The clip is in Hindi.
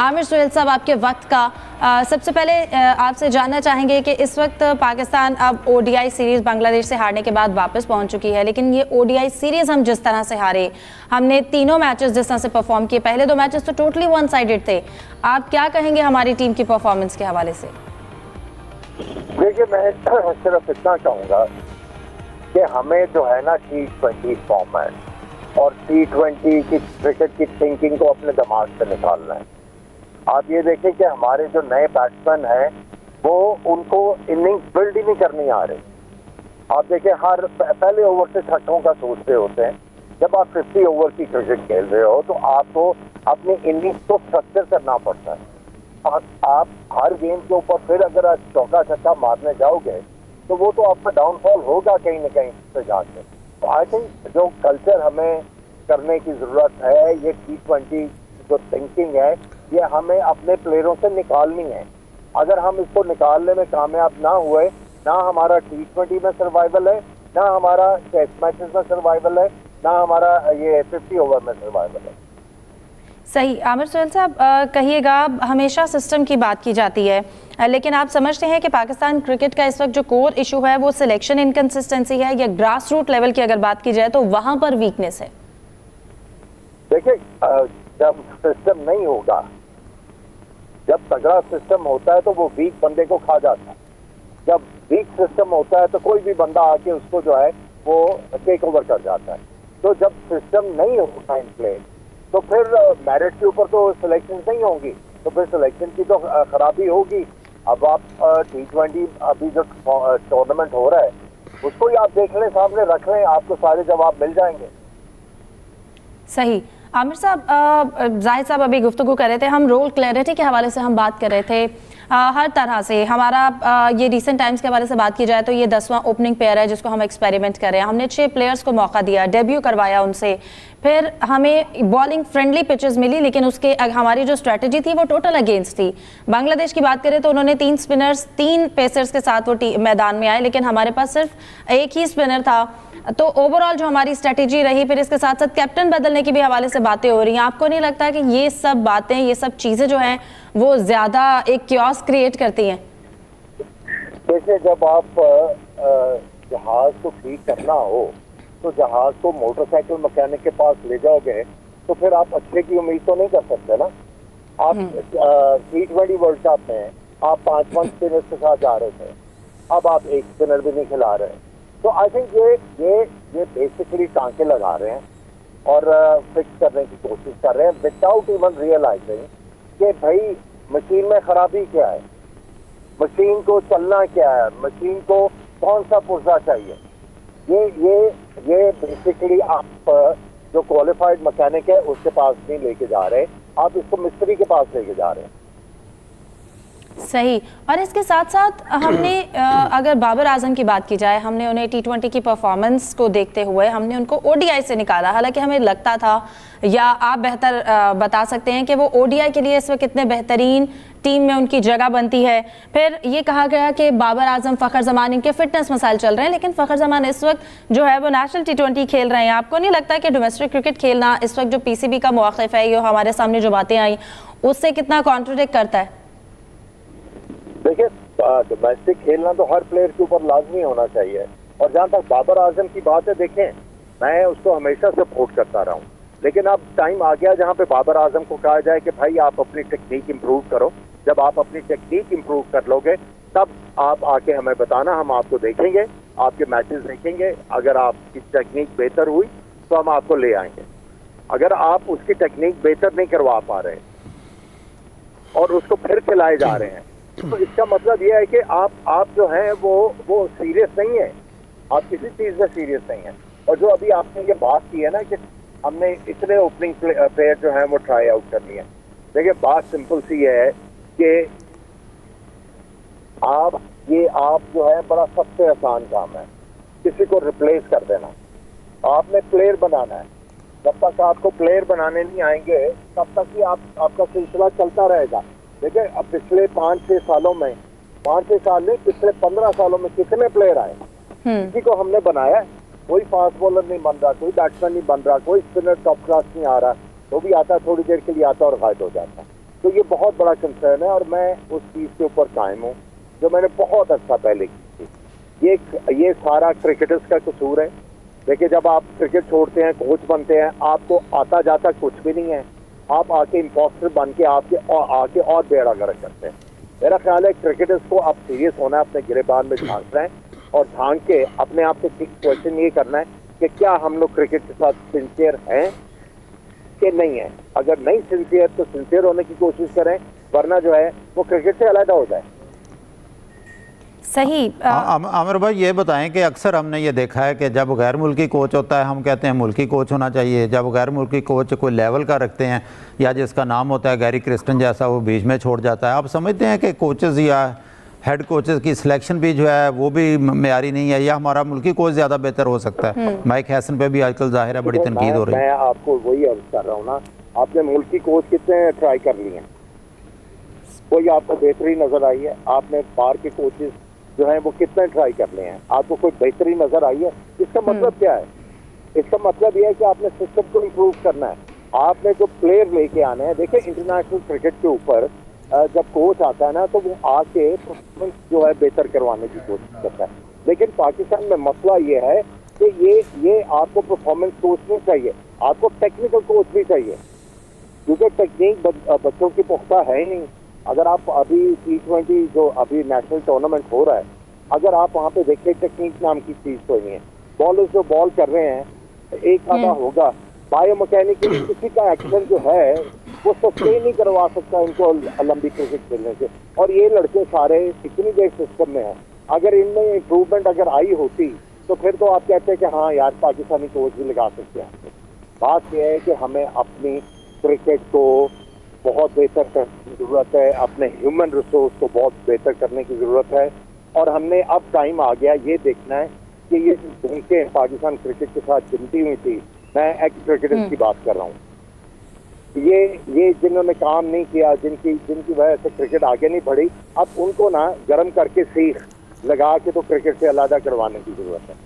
आमिर सुहेल साहब, आपके वक्त का सबसे पहले आपसे जानना चाहेंगे कि इस वक्त पाकिस्तान अब ओडीआई सीरीज़ बांग्लादेश से हारने के बाद वापस पहुंच चुकी है, लेकिन ये ओडीआई सीरीज़ हम जिस तरह से हारे, हमने तीनों मैचेस जिस तरह से परफॉर्म किए, पहले 2 मैचेस तो टोटली वन साइडेड थे। आप क्या कहेंगे हमारी टीम की परफॉर्मेंस के हवाले से? देखिए, मैं सिर्फ इतना कहूँगा कि हमें जो है ना T20 फॉर्मेट और T20 की क्रिकेट की थिंकिंग को अपने दिमाग से निकालना है। आप ये देखें कि हमारे जो नए बैट्समैन हैं वो उनको इनिंग्स बिल्ड ही नहीं करनी आ रही। आप देखें, हर पहले ओवर से छठों का सोचते होते हैं। जब आप 50 ओवर की क्रिकेट खेल रहे हो तो आपको अपनी इनिंग्स को स्ट्रक्चर करना पड़ता है। आप हर गेम के ऊपर फिर अगर आप चौका छक्का मारने जाओगे तो वो तो आपका डाउनफॉल होगा कहीं ना कहीं से जाके। तो आई थिंक जो कल्चर हमें करने की ज़रूरत है, ये T20 जो थिंकिंग है, ये हमें अपने प्लेयरों से निकालनी है। अगर हम इसको निकालने में कामयाब ना हुए, ना हमारा T20 में सर्वाइवल है, ना हमारा टेस्ट मैचेस में सर्वाइवल है, ना हमारा ये 50 ओवर में सर्वाइवल है। सही। आमिर सुहेल साहब, कहिएगा, हमेशा सिस्टम की बात की जाती है, लेकिन आप समझते हैं कि पाकिस्तान क्रिकेट का इस वक्त जो कोर इशू है वो सिलेक्शन इनकंसिस्टेंसी है, या ग्रास रूट लेवल की अगर बात की जाए तो वहां पर वीकनेस है? देखिए, जब सिस्टम नहीं होगा, जब तगड़ा सिस्टम होता है तो वो वीक बंदे को खा जाता है। जब वीक सिस्टम होता है तो कोई भी बंदा आके उसको जो है वो टेक ओवर कर जाता है। तो जब सिस्टम नहीं होता इन प्ले तो फिर मेरिट के ऊपर तो सिलेक्शन नहीं होंगी, तो फिर सिलेक्शन की तो खराबी होगी। अब आप T20 अभी जो टूर्नामेंट हो रहा है उसको ही आप देख लें, सामने रख लें, आपको सारे जवाब मिल जाएंगे। सही। आमिर साहब, जाहिद साहब अभी गुफ्तगू कर रहे थे, हम रोल क्लैरिटी के हवाले से हम बात कर रहे थे। हर तरह से हमारा ये रिसेंट टाइम्स के हवाले से बात की जाए तो ये 10वां ओपनिंग पेयर है जिसको हम एक्सपेरिमेंट कर रहे हैं। हमने 6 प्लेयर्स को मौका दिया, डेब्यू करवाया उनसे, फिर हमें बॉलिंग फ्रेंडली पिचेस मिली, लेकिन उसके हमारी जो स्ट्रेटजी थी वो टोटल अगेंस्ट थी। बांग्लादेश की बात करें तो उन्होंने 3 स्पिनर्स 3 पेसर्स के साथ वो मैदान में आए, लेकिन हमारे पास सिर्फ एक ही स्पिनर था। तो ओवरऑल जो हमारी स्ट्रेटजी रही, फिर इसके साथ साथ कैप्टन बदलने की भी हवाले से बातें हो रही हैं। आपको नहीं लगता कि ये सब बातें, ये सब चीज़ें जो हैं वो ज़्यादा एक क्योस क्रिएट करती हैं? देखिए, जब आप जहाज को ठीक करना हो तो जहाज को मोटरसाइकिल मैकेनिक के पास ले जाओगे तो फिर आप अच्छे की उम्मीद तो नहीं कर सकते ना। आप T20 वर्ल्ड कप में आप 5 स्पिनर्स के साथ जा रहे थे, अब आप एक स्पिनर भी नहीं खिला रहे। तो आई थिंक ये बेसिकली टांके लगा रहे हैं और फिक्स करने की कोशिश कर रहे हैं विदाउट इवन रियलाइजिंग कि भाई मशीन में खराबी क्या है, मशीन को चलना क्या है, मशीन को कौन सा पुर्जा चाहिए। ये बेसिकली आप जो क्वालिफाइड मैकेनिक है उसके पास नहीं लेके जा रहे, आप इसको मिस्त्री के पास लेके जा रहे हैं। सही। और इसके साथ साथ हमने अगर बाबर आजम की बात की जाए, हमने उन्हें T20 की परफॉर्मेंस को देखते हुए हमने उनको ओडीआई से निकाला। हालांकि हमें लगता था, या आप बेहतर बता सकते हैं कि वो ओडीआई के लिए इस वक्त कितने बेहतरीन टीम में उनकी जगह बनती है। फिर ये कहा गया कि बाबर आजम, फ़खर जमान, इनके फिटनेस मसाइल चल रहे हैं, लेकिन फ़खर जमान इस वक्त जो है वो नेशनल T20 खेल रहे हैं। आपको नहीं लगता कि डोमेस्टिक क्रिकेट खेलना इस वक्त जो PCB का मौक़िफ़ है, ये हमारे सामने जो बातें आई उससे कितना कॉन्ट्रडिक्ट करता है? देखिए, डोमेस्टिक खेलना तो हर प्लेयर के ऊपर लाजमी होना चाहिए। और जहाँ तक बाबर आजम की बात है, देखें, मैं उसको हमेशा सपोर्ट करता रहा हूँ, लेकिन अब टाइम आ गया जहाँ पे बाबर आजम को कहा जाए कि भाई आप अपनी टेक्निक इम्प्रूव करो। जब आप अपनी टेक्निक इम्प्रूव कर लोगे तब आप आके हमें बताना, हम आपको देखेंगे, आपके मैचेस देखेंगे। अगर आपकी टेक्निक बेहतर हुई तो हम आपको ले आएंगे। अगर आप उसकी टेक्निक बेहतर नहीं करवा पा रहे और उसको फिर खिलाए जा रहे हैं तो इसका मतलब यह है कि आप जो हैं वो सीरियस नहीं है, आप किसी चीज़ में सीरियस नहीं है। और जो अभी आपने ये बात की है ना कि हमने इतने ओपनिंग प्लेयर जो हैं वो ट्राई आउट कर लिए। देखिए, बात सिंपल सी है कि आप जो है बड़ा सबसे आसान काम है किसी को रिप्लेस कर देना। आपने प्लेयर बनाना है, जब तक आपको प्लेयर बनाने नहीं आएंगे तब तक ही आपका सिलसिला चलता रहेगा। देखिए, अब पिछले 5-6 सालों में, 5-6 साल में, पिछले 15 सालों में कितने प्लेयर आए, किसी को हमने बनाया? कोई फास्ट बॉलर नहीं बन रहा, कोई बैट्समैन नहीं बन रहा, कोई स्पिनर टॉप क्लास नहीं आ रहा। वो भी आता, थोड़ी देर के लिए आता और गायब हो जाता। तो ये बहुत बड़ा कंसर्न है और मैं उस चीज़ के ऊपर कायम हूँ जो मैंने बहुत अच्छा पहले की थी। ये सारा क्रिकेटर्स का कसूर है। देखिए, जब आप क्रिकेट छोड़ते हैं, कोच बनते हैं, आपको आता जाता कुछ भी नहीं है, आप आके इम्पोस्टर बन के आके और बेड़ा गर्क करते हैं। मेरा ख्याल है क्रिकेटर्स को अब सीरियस होना है, अपने गिरेबान में झांकना है और झांक के अपने आप से क्वेश्चन ये करना है कि क्या हम लोग क्रिकेट के साथ सिंसियर हैं कि नहीं है। अगर नहीं सिंसियर तो सिंसियर होने की कोशिश करें, वरना जो है वो क्रिकेट से अलग हो जाए। सही। आमिर भाई, ये बताएं कि अक्सर हमने ये देखा है कि जब गैर मुल्की कोच होता है हम कहते हैं मुल्की कोच होना चाहिए, जब गैर मुल्की कोच कोई लेवल का रखते हैं या जिसका नाम होता है गैरी क्रिस्टन जैसा, वो बीच में छोड़ जाता है। आप समझते हैं कि कोचेज़ या हेड कोचेज़ की सिलेक्शन भी जो है वो भी मेयारी नहीं है, या हमारा मुल्की कोच ज़्यादा बेहतर हो सकता है? माइक हैसन पे भी आजकल जाहिर है बड़ी तनकीद हो रही है। मैं आपको वही अर्ज कर रहा हूँ ना, आपने मुल्की कोच कितने ट्राई कर लिए हैं, कोई आपको बेहतरी नजर आई है? आपने बाहर के कोचेज जो है वो कितने ट्राई कर लिए हैं, आपको कोई बेहतरी नजर आई है? इसका मतलब क्या है? इसका मतलब यह है कि आपने सिस्टम को इम्प्रूव करना है, आपने जो प्लेयर लेके आने हैं। देखिए, इंटरनेशनल क्रिकेट के ऊपर जब कोच आता है ना तो वो आके परफॉर्मेंस जो है बेहतर करवाने की कोशिश करता है, लेकिन पाकिस्तान में मसला ये है कि ये आपको परफॉर्मेंस कोच नहीं चाहिए, आपको टेक्निकल कोच भी चाहिए, क्योंकि टेक्निक बच्चों की पुख्ता है ही नहीं। अगर आप अभी T20 जो अभी नेशनल टूर्नामेंट हो रहा है, अगर आप वहाँ पे देखें, टेक्निक नाम की चीज कोई नहीं है। बॉलर्स जो बॉल कर रहे हैं एक आधा होगा, बायोमैकेनिकली किसी का एक्शन जो है वो सस्टेन नहीं करवा सकता इनको लंबी क्रिकेट खेलने से। और ये लड़के सारे इतनी देर सिस्टम में हैं, अगर इनमें इम्प्रूवमेंट अगर आई होती तो फिर तो आप कहते हैं कि हाँ यार, पाकिस्तानी कोच भी लगा सकते हैं। बात यह है कि हमें अपनी क्रिकेट को बहुत बेहतर करने की ज़रूरत है, अपने ह्यूमन रिसोर्स को बहुत बेहतर करने की ज़रूरत है, और हमने अब टाइम आ गया ये देखना है कि ये जिनके पाकिस्तान क्रिकेट के साथ गिनती हुई थी, मैं एक्स क्रिकेटर्स की बात कर रहा हूँ, ये जिन्होंने काम नहीं किया, जिनकी वजह से क्रिकेट आगे नहीं बढ़ी, अब उनको ना गर्म करके सीख लगा के तो क्रिकेट से अलग करवाने की ज़रूरत है।